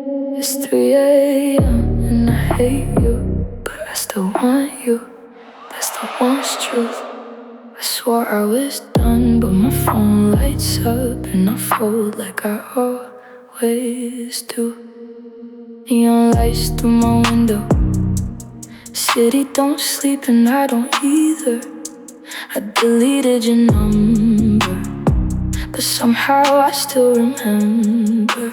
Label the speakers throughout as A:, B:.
A: It's 3 a.m. and I hate you, but I still want you. That's the one's truth. I swore I was done, but my phone lights up and I fold like I always do. Neon lights through my window. City don't sleep and I don't either. I deleted your number, but somehow I still remember.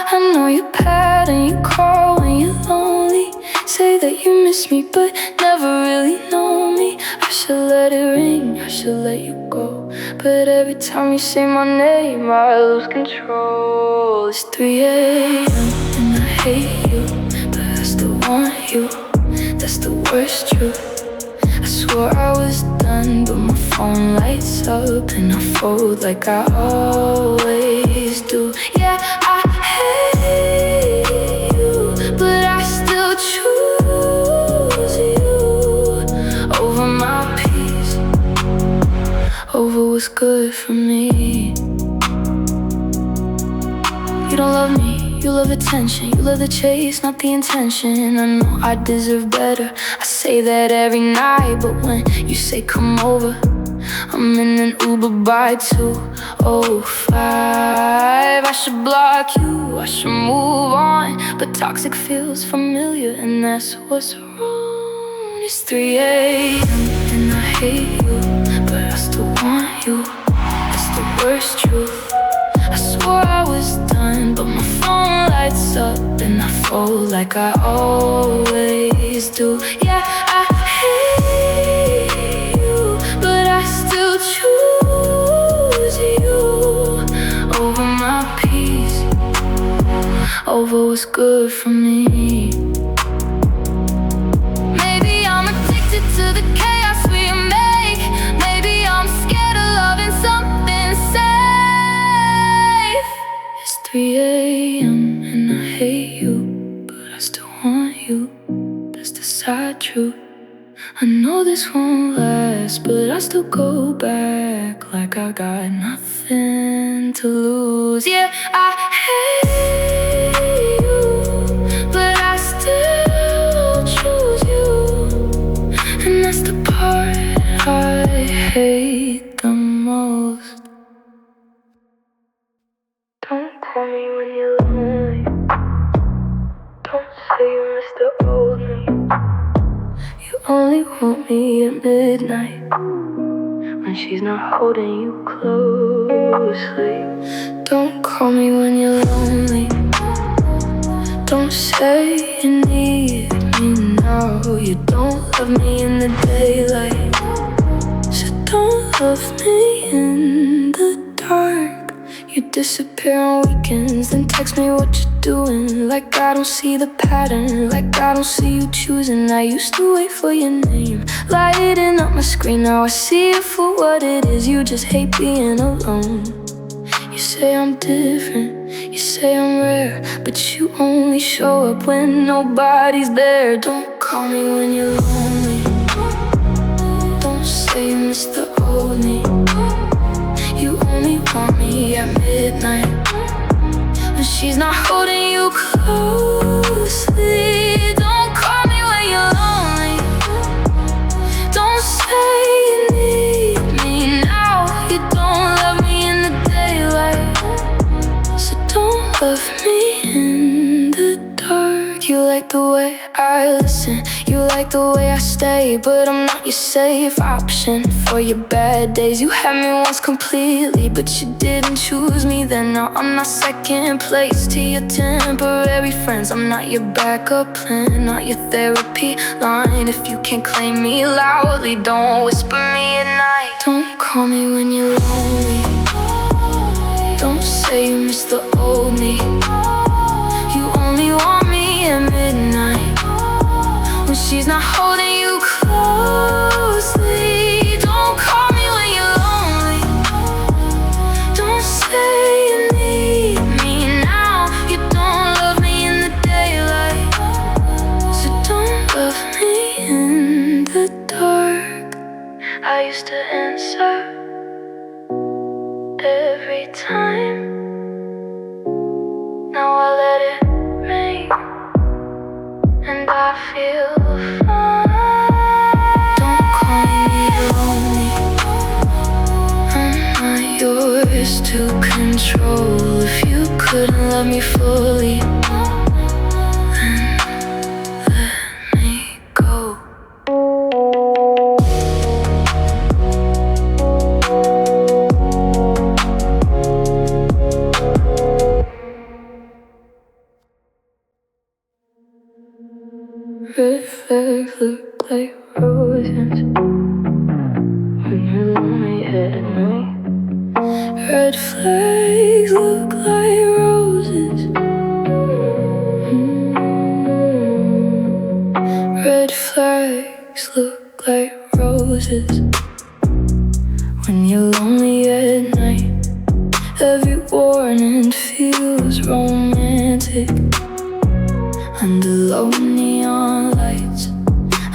A: I know you're bad and you call when you're lonely. Say that you miss me but never really know me. I should let it ring, I should let you go, but every time you say my name I lose control. It's 3 a.m. and I hate you, but I still want you. That's the worst truth. I swore I was done, but my phone lights up and I fold like I always do. Yeah, I hate you, but I still choose you over my peace, over what's good for me. You don't love me, you love attention. You love the chase, not the intention. I know I deserve better, I say that every night, but when you say come over, I'm in an Uber by 2:05. I should block you, I should move on, but toxic feels familiar and that's what's wrong. It's 3 a.m. and I hate you, but I still want you. That's the worst truth. I swore I was done, but my phone lights up and I fold like I always do. Yeah, I hate you, but I still choose you over my peace, over what's good for me. Maybe I'm addicted to the chaos we make. Maybe I'm scared of loving something safe. It's 3 a.m. and I hate you, but I still want you. That's the sad truth. I know this won't last, but I still go back like I got nothing to lose. Yeah, I hate you, but I still choose you, and that's the part I hate the most. Don't call me when you're lonely. Don't say you miss the old me. You only want me at midnight, when she's not holding you closely. Don't call me when you're lonely. Don't say you need me now. You don't love me in the daylight, so don't love me in the dark. You disappear on weekends, then text me what you're doing, like I don't see the pattern, like I don't see you choosing. I used to wait for your name, lighting up my screen. Now I see it for what it is. You just hate being alone. You say I'm different, you say I'm rare, but you only show up when nobody's there. Don't call me when you're lonely. Don't say you miss the old me. You only want me at midnight, when she's not holding you closely. Don't call me when you're lonely. Don't say you need me now. You don't love me in the daylight, so don't love me in the dark. You like the way I listen, you like the way I stay, but I'm not your safe option for your bad days. You had me once completely, but you didn't choose me then. Now I'm not second place to your temporary friends. I'm not your backup plan, not your therapy line. If you can't claim me loudly, don't whisper me at night. Don't call me when you're lonely. Don't say you miss the old me. You only want me at midnight, when she's not holding you closely. Don't call me when you're lonely. Don't say you need me now. You don't love me in the daylight, so don't love me in the dark. I used to answer every time, feel fine. Don't call me lonely. I'm not yours to control. If you couldn't love me fully, then let me go. Red flags look like roses when you're lonely at night. Red flags look like roses. Red flags look like roses when you're lonely at night. Every warning feels romantic under low neon lights.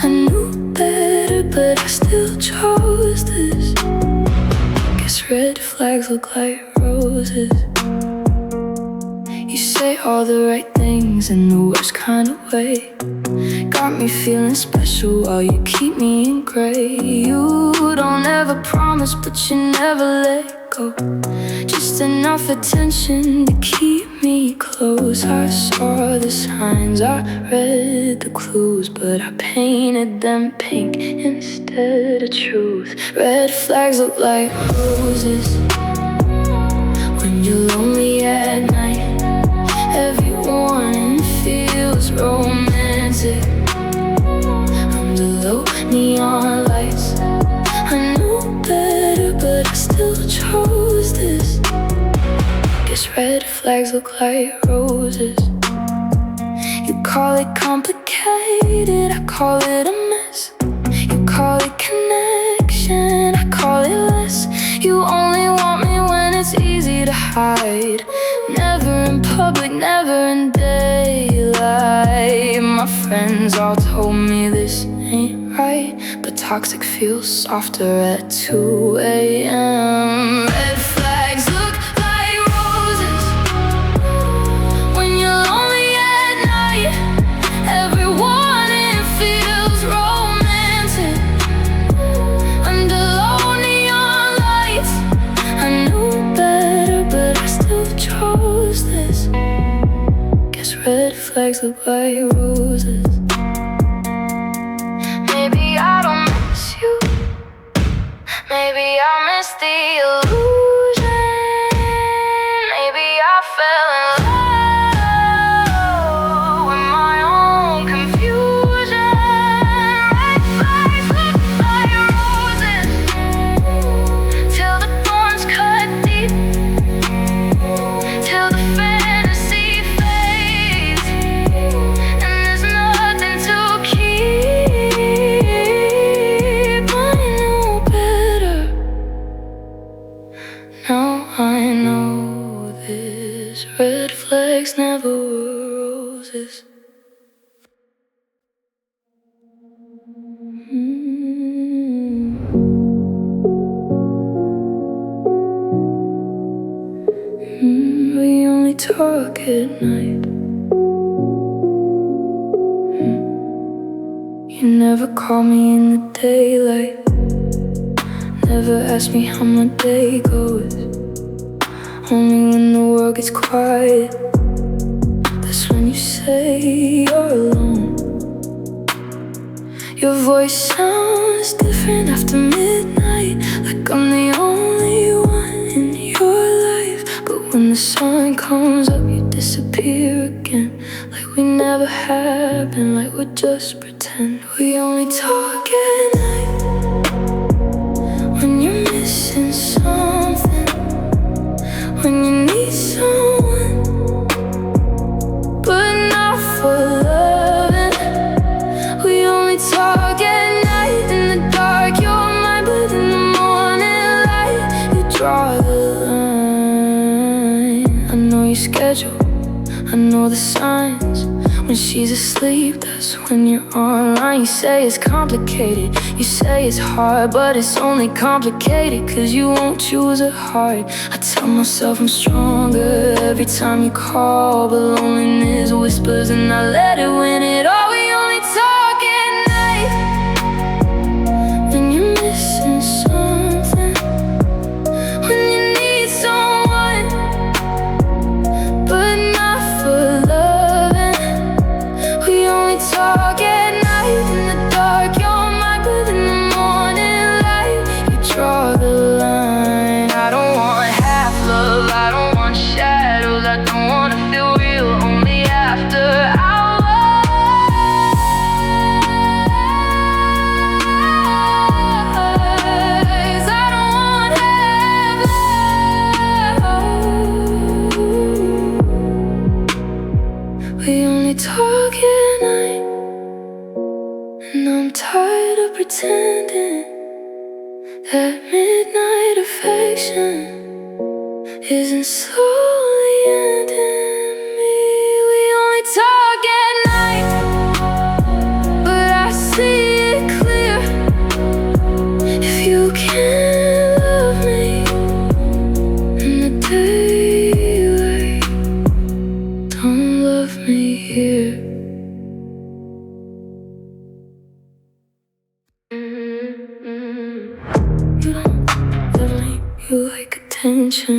A: I knew better, but I still chose this. Guess red flags look like roses. You say all the right things in the worst kind of way. Got me feeling special while you keep me in gray. You don't ever promise, but you never let go. Just enough attention to keep me close. I saw the signs, I read the clues, but I painted them pink instead of truth. Red flags look like roses when you're lonely at night. Every warning feels romantic under low neon lights. I knew better, but I still chose this. Guess red flags look like roses. You call it complicated, I call it a mess. You call it connection, I call it less. You only want me when it's easy to hide. Never in public, never in daylight. My friends all told me this ain't right, but toxic feels softer at 2 a.m. Red flags look like roses when you're lonely at night. Every warning feels romantic under low neon lights. I knew better, but I still chose this. Guess red flags look like roses. Maybe I don't miss you. Maybe I missed the illusion. Maybe I fell in love with my own confusion. Red flags look like roses till the thorns cut deep, till the fantasy fades and there's nothing to keep. I know better. Now I know this. Red flags never were roses. We only talk at night. You never call me in the daylight. Never ask me how my day goes. Only when the world gets quiet, that's when you say you're alone. Your voice sounds different after midnight, like I'm the only one in your life. But when the sun comes up, you disappear again, like we never happened, like we're just pretend. We only talk at night when you're missing something, when you need someone, but not for loving. We only talk at night in the dark. You're mine, but in the morning light, you draw the line. I know your schedule, I know the signs. When she's asleep, that's when you're online. You say it's complicated, you say it's hard, but it's only complicated cause you won't choose a heart. I tell myself I'm stronger every time you call, but loneliness whispers and I let it win it all. We only talk talk at night, and I'm tired of pretending that midnight affection isn't slowly ending me. We only talk at night, but I see it clear. If you can't love me in the daylight, don't love me here. You don't love me, you like attention.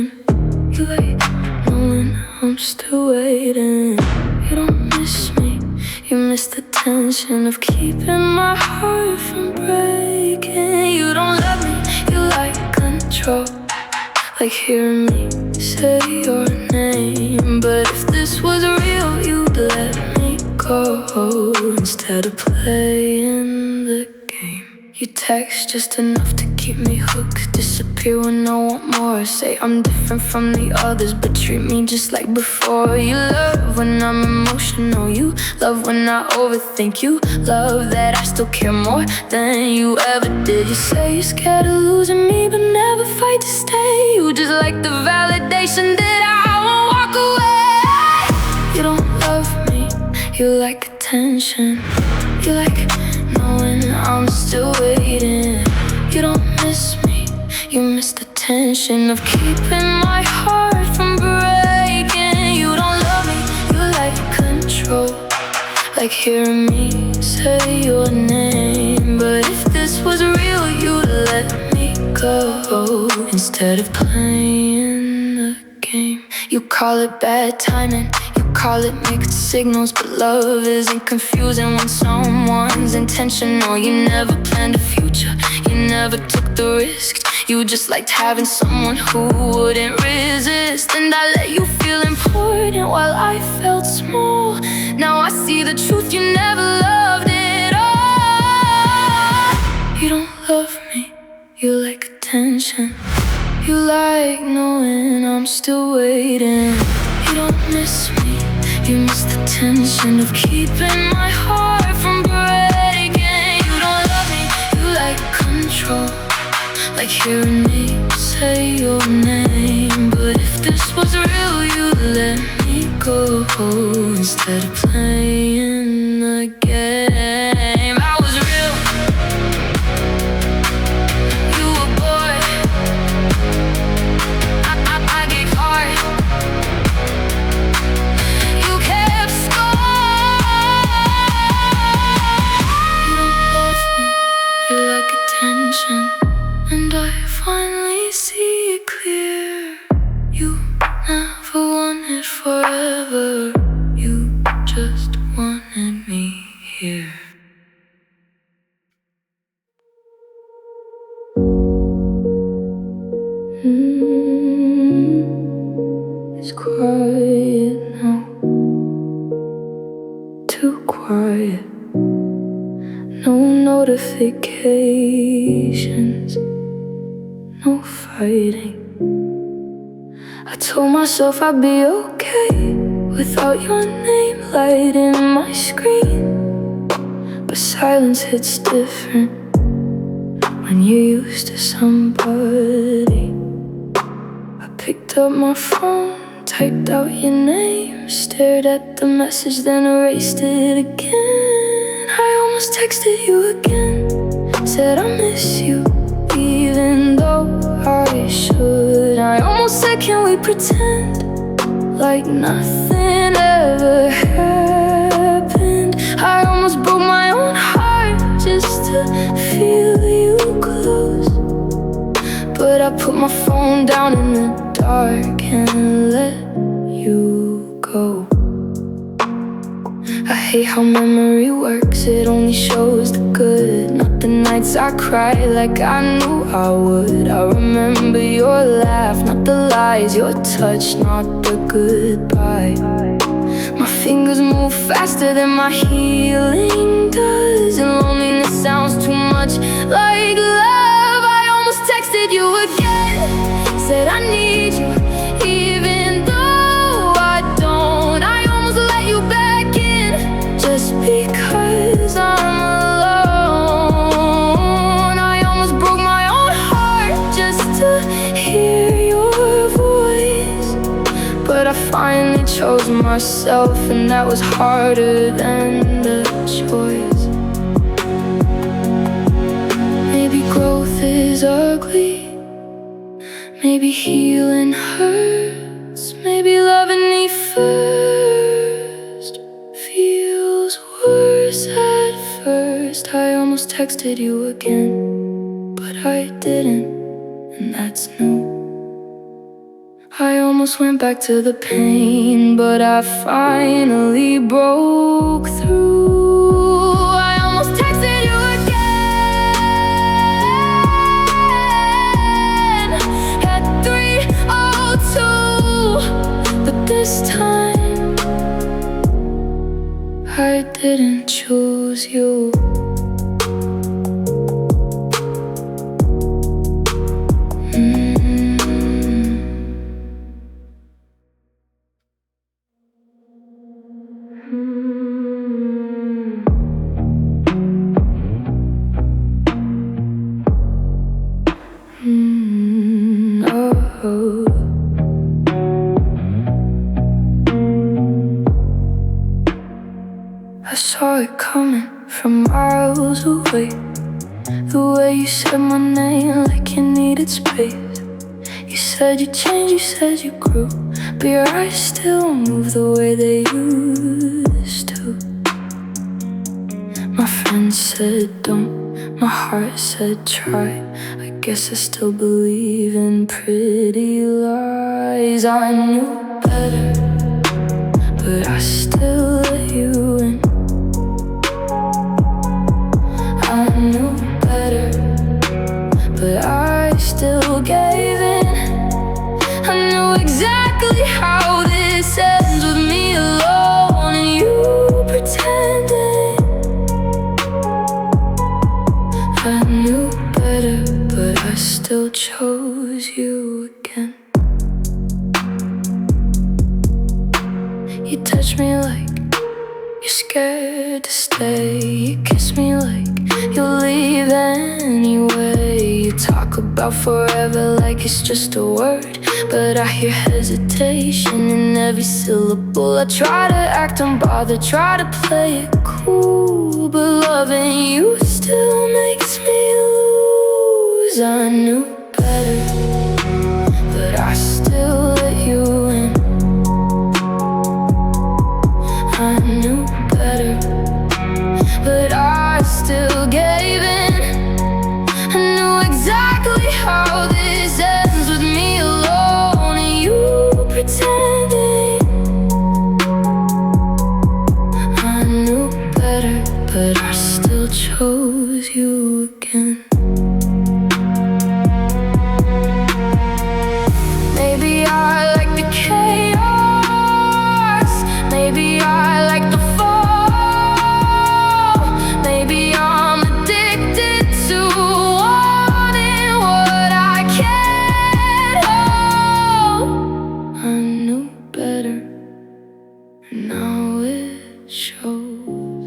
A: You like knowing I'm still waiting. You don't miss me, you miss the tension of keeping my heart from breaking. You don't love me, you like control, like hearing me say your name. But if this was real, you'd let me go instead of playing the game. You text just enough to keep me hooked, disappear when I want more. Say I'm different from the others, but treat me just like before. You love when I'm emotional, you love when I overthink. You love that I still care more than you ever did. You say you're scared of losing me, but never fight to stay. You just like the validation that I won't walk away. You don't love me, you like attention. You like knowing I'm still waiting. You don't miss me, you miss the tension of keeping my heart from breaking. You don't love me, you like control, like hearing me say your name. But if this was real, you'd let me go instead of playing the game. You call it bad timing, you call it mixed signals, but love isn't confusing when someone's intentional. You never planned a future, you never took the risk. You just liked having someone who wouldn't resist. And I let you feel important while I felt small. Now I see the truth, you never loved it all. You don't love me, you like attention. You like knowing I'm still waiting. You don't miss me, you miss the tension of keeping my heart from breaking. You don't love me, you like control, like hearing me say your name. But if this was real, you'd let me go instead of playing the game. I was real, you a boy. I get hard. You kept score. You don't love me, you like attention. And I finally see it clear. You never wanted forever, you just wanted me here. It's quiet now, too quiet. No notifications, no fighting. I told myself I'd be okay without your name lighting my screen. But silence hits different when you're used to somebody. I picked up my phone, typed out your name, stared at the message, then erased it again. I almost texted you again, said I miss you, even though I should. I almost said, can we pretend like nothing ever happened? I almost broke my own heart just to feel you close. But I put my phone down in the dark and let you go. I hate how memory works, it only shows the good, not the nights I cried like I knew I would. I remember your laugh, not the lies, your touch, not the goodbye. My fingers move faster than my healing does, and loneliness sounds too much like love. I almost texted you again, said I need you, even though I don't. I almost let you back in, finally chose myself, and that was harder than the choice. Maybe growth is ugly, maybe healing hurts, maybe loving me first feels worse at first. I almost texted you again, but I didn't, and that's new. I almost went back to the pain, but I finally broke through. I almost texted you again at 3:02, but this time I didn't choose you. I saw it coming from miles away. The way you said my name like you needed space. You said you changed, you said you grew, but your eyes still move the way they used to. My friends said don't, my heart said try. I guess I still believe in pretty lies. I knew better, but I still let you in. I knew better, but I still gave in. I knew exactly how this ends, with me alone and you pretending. I knew better, but I still chose you again. You touch me like you're scared to stay. You kiss me like you'll leave anyway. You talk about forever like it's just a word, but I hear hesitation in every syllable. I try to act unbothered, try to play it cool, but loving you still makes me lose. I knew better, but I still let you in. I knew better, but I still gave in. I knew exactly how this ends, with me alone and you pretending. I knew better, but I still chose you again. Maybe I like the chaos, maybe I like the fall, maybe I'm addicted to wanting what I can't hold. I knew better, and now it shows.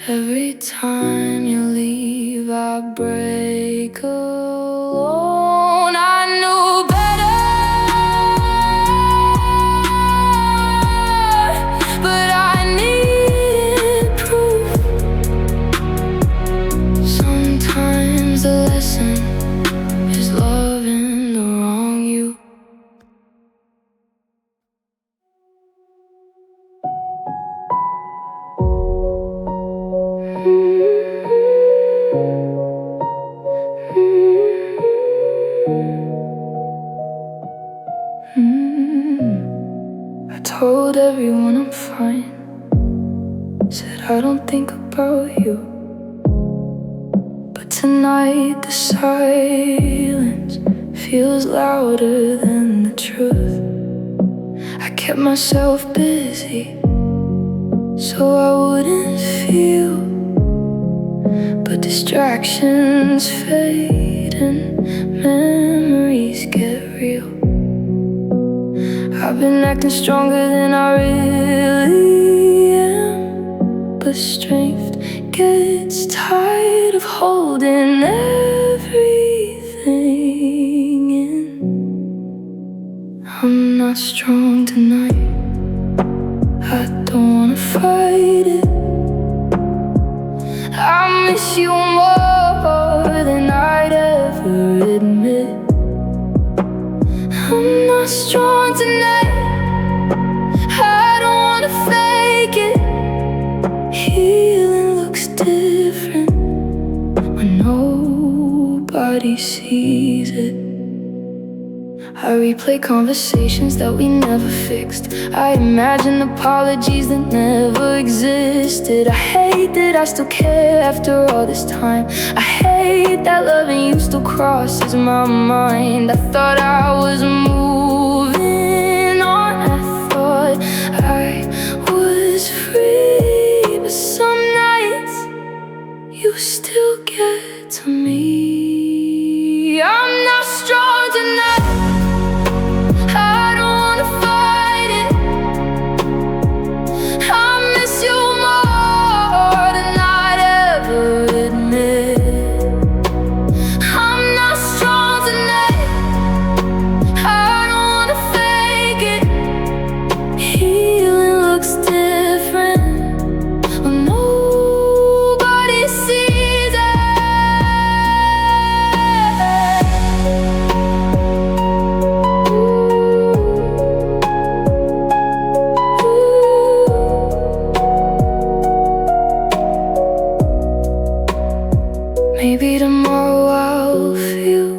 A: Every time you leave, I break alone. I knew better, but I needed proof. Sometimes the lesson is loving the wrong you. I told everyone I'm fine, said I don't think about you, but tonight the silence feels louder than the truth. I kept myself busy so I wouldn't feel, but distractions fade and memories get real. I've been acting stronger than I really am, but strength gets tired of holding everything in. I'm not strong tonight. I don't wanna fight it. I miss you more than I'd ever admit. I'm not strong tonight. I don't wanna fake it. Healing looks different when nobody sees it. I replay conversations that we never fixed. I imagine apologies that never existed. I hate that I still care after all this time. I hate that loving you still crosses my mind. I thought I was moving on. I thought I was free, but some nights you still get to me. I'm not strong tonight. I don't wanna fight it. I miss you more than I'd ever admit. I'm not strong tonight. I don't wanna fake it. Healing looks different when nobody sees it. Maybe tomorrow I'll feel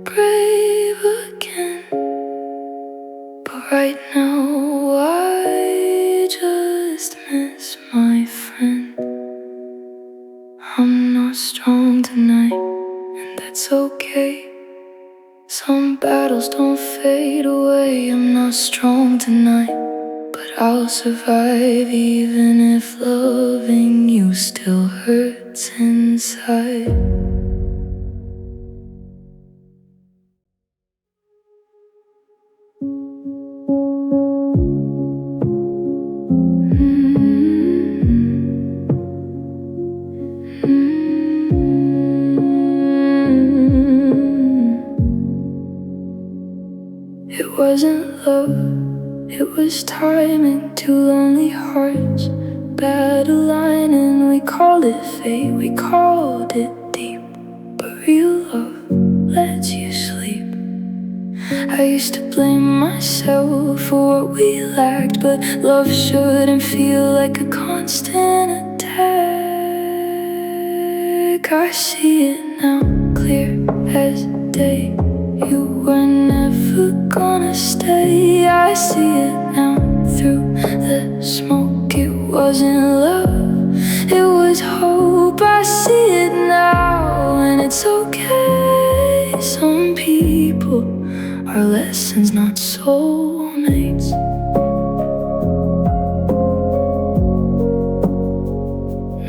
A: brave again, but right now I just miss my friend. I'm not strong tonight, and that's okay. Some battles don't fade away. I'm not strong tonight, but I'll survive even if loving you still hurts inside. It wasn't love, it was timing. Two lonely hearts, bad aligning. We called it fate, we called it deep, but real love lets you sleep. I used to blame myself for what we lacked, but love shouldn't feel like a constant attack. I see it now, clear as day. You were never gonna stay. I see it now, through the smoke. It wasn't love, it was hope. I see it now, and it's okay. Some people are lessons, not soulmates.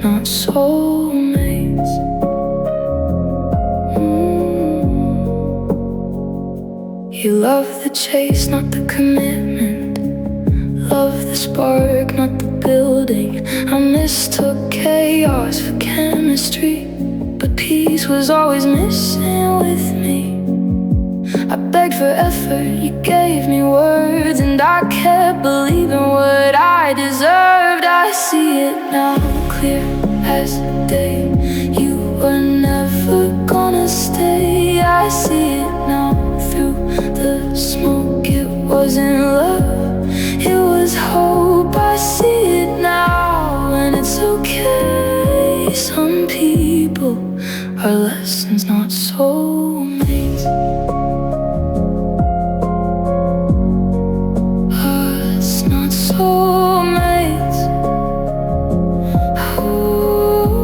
A: Not soulmates. You love the chase, not the commitment. Love the spark, not the building. I mistook chaos for chemistry, but peace was always missing with me. I begged for effort, you gave me words, and I kept believing what I deserved. I see it now, clear as day. You were never gonna stay. I see it now, through the smoke. It wasn't love, it was hope. I see it now, and it's okay. Some people are lessons, not soulmates. Us, not soulmates. Ooh,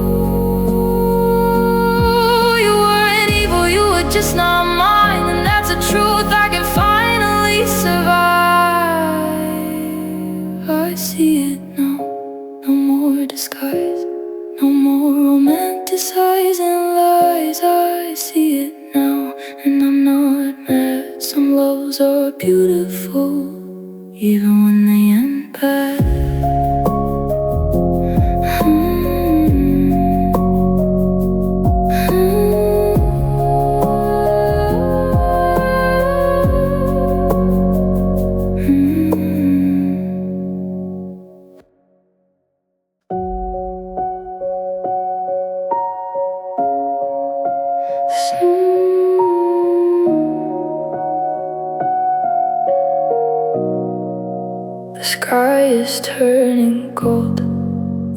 A: you weren't evil, you were just not mine, and that's a truth I can finally survive. I see it now, no more disguise, no more romanticizing lies. I see it now, and I'm not mad. Some loves are beautiful, even when they end bad. sky is turning gold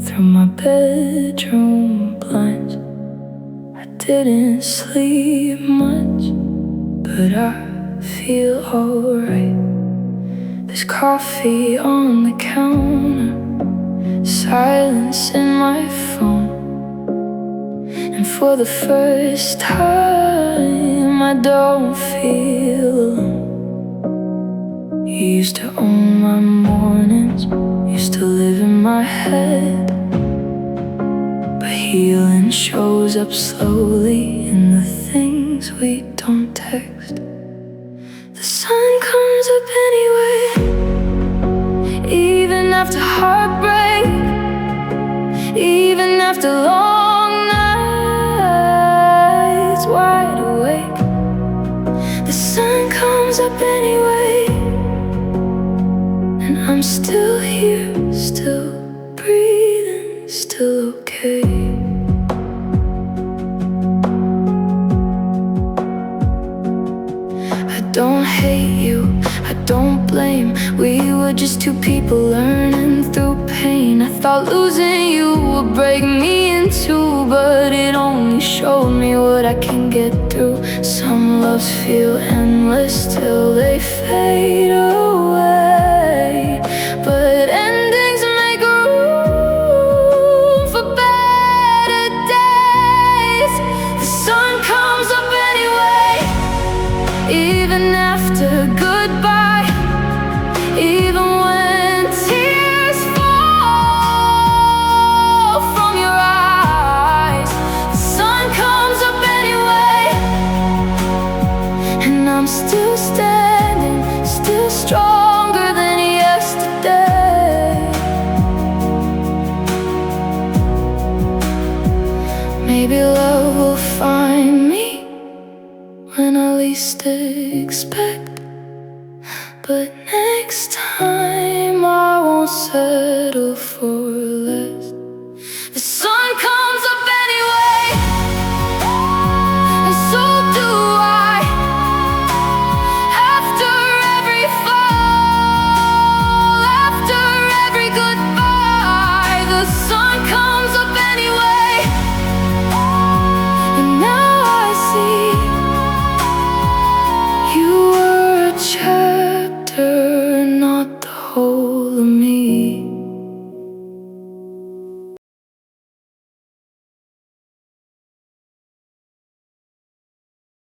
A: through my bedroom blinds. I didn't sleep much, but I feel alright. There's coffee on the counter, silence in my phone, and for the first time I don't feel alone. You used to own my mornings, used to live in my head, but healing shows up slowly in the things we don't text. The sun comes up anyway, even after heartbreak, even after long nights wide awake. The sun comes up anyway, and I'm still here, still breathing, still okay. I don't hate you, I don't blame. We were just two people learning through pain. I thought losing you would break me in two, but it only showed me what I can get through. Some loves feel endless till they fade away, but endings make room for better days. The sun comes up anyway, even after goodbye, even when tears fall from your eyes. The sun comes up anyway, and I'm still standing, still stronger than yesterday. Maybe love will find me when I least expect, but next time I won't settle for